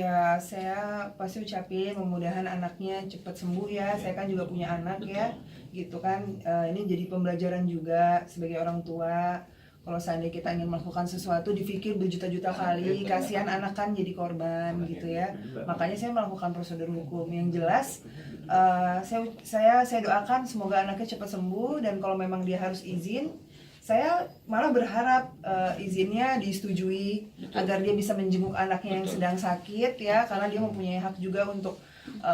Ya saya pasti ucapin mudah-mudahan anaknya cepat sembuh ya. Saya kan juga punya anak ya, gitu kan. Ini jadi pembelajaran juga sebagai orang tua. Kalau seandainya kita ingin melakukan sesuatu dipikir berjuta-juta kali, kasihan anak kan jadi korban gitu ya. Makanya saya melakukan prosedur hukum yang jelas. Saya doakan semoga anaknya cepat sembuh, dan kalau memang dia harus izin, saya malah berharap izinnya disetujui agar dia bisa menjenguk anaknya yang sedang sakit ya, karena dia mempunyai hak juga untuk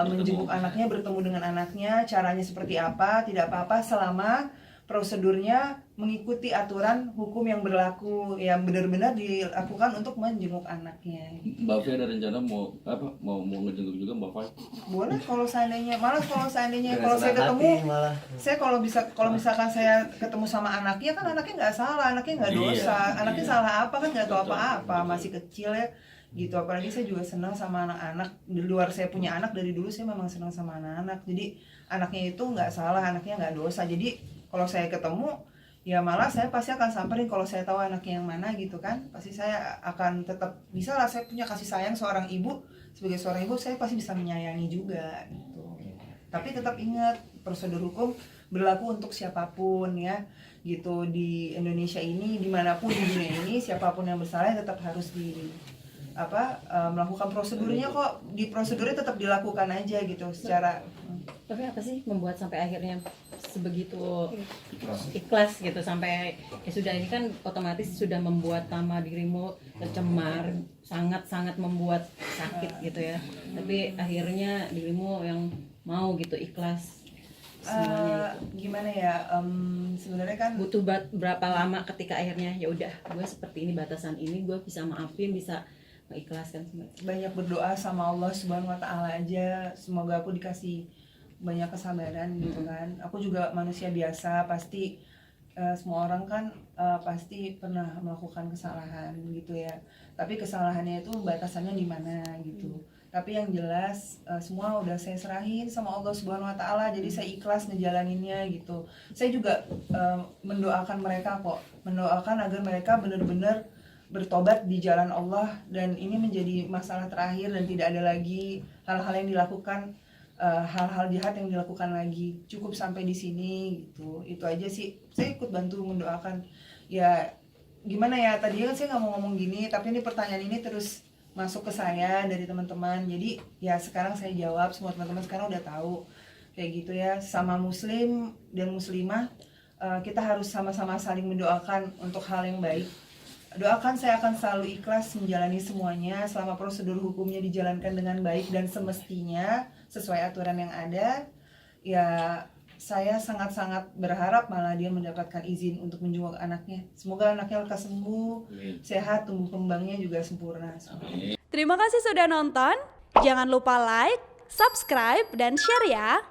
menjenguk anaknya, bertemu dengan anaknya. Caranya seperti apa, tidak apa-apa selama prosedurnya mengikuti aturan hukum yang berlaku, yang benar-benar dilakukan untuk menjenguk anaknya. Mbak Fia ada rencana mau ngejenguk juga Mbak Fia? Boleh kalau seandainya, kalau saya ketemu, saya kalau misalkan saya ketemu sama anaknya, kan anaknya nggak salah, anaknya nggak dosa, anaknya salah apa kan nggak tahu apa-apa, masih kecil ya gitu. Apalagi saya juga senang sama anak-anak. Di luar saya punya anak, dari dulu saya memang senang sama anak-anak. Jadi anaknya itu nggak salah, anaknya nggak dosa. Jadi kalau saya ketemu, ya malah saya pasti akan samperin kalau saya tahu anaknya yang mana gitu kan. Pasti saya akan tetap, bisa lah, saya punya kasih sayang seorang ibu. Sebagai seorang ibu saya pasti bisa menyayangi juga gitu. Tapi tetap ingat, prosedur hukum berlaku untuk siapapun ya gitu. Di Indonesia ini, dimanapun di dunia ini, siapapun yang bersalah tetap harus melakukan prosedurnya kok. Di prosedurnya tetap dilakukan aja gitu secara. Tapi apa sih membuat sampai akhirnya sebegitu ikhlas gitu, sampai ya sudah, ini kan otomatis sudah membuat nama dirimu tercemar, sangat-sangat membuat sakit gitu ya, tapi akhirnya dirimu yang mau gitu ikhlas semuanya itu. Gimana ya, sebenarnya kan Butuh berapa lama ketika akhirnya ya udah, gue seperti ini, batasan ini gue bisa maafin, bisa mengikhlaskan semua. banyak berdoa sama Allah Subhanahu wa Ta'ala aja, semoga aku dikasih banyak kesabaran gitu kan. Aku juga manusia biasa, pasti semua orang kan pasti pernah melakukan kesalahan gitu ya. Tapi kesalahannya itu batasannya di mana gitu. Tapi yang jelas semua udah saya serahin sama Allah Subhanahu wa Ta'ala, jadi saya ikhlas ngejalaninnya gitu. Saya juga mendoakan mereka kok, mendoakan agar mereka benar-benar bertobat di jalan Allah, dan ini menjadi masalah terakhir dan tidak ada lagi hal-hal yang dilakukan, hal-hal jahat yang dilakukan lagi. Cukup sampai di sini gitu. Itu aja sih. Saya ikut bantu mendoakan. Ya gimana ya, tadinya kan saya nggak mau ngomong gini, tapi ini pertanyaan ini terus masuk ke saya dari teman-teman. Jadi ya sekarang saya jawab, semua teman-teman sekarang udah tahu kayak gitu ya. Sama muslim dan muslimah, kita harus sama-sama saling mendoakan untuk hal yang baik. Doakan saya akan selalu ikhlas menjalani semuanya selama prosedur hukumnya dijalankan dengan baik dan semestinya sesuai aturan yang ada. Ya saya sangat-sangat berharap malah dia mendapatkan izin untuk menjenguk anaknya. Semoga anaknya lekas sembuh, sehat, tumbuh kembangnya juga sempurna. Terima kasih sudah nonton. Jangan lupa like, subscribe, dan share ya.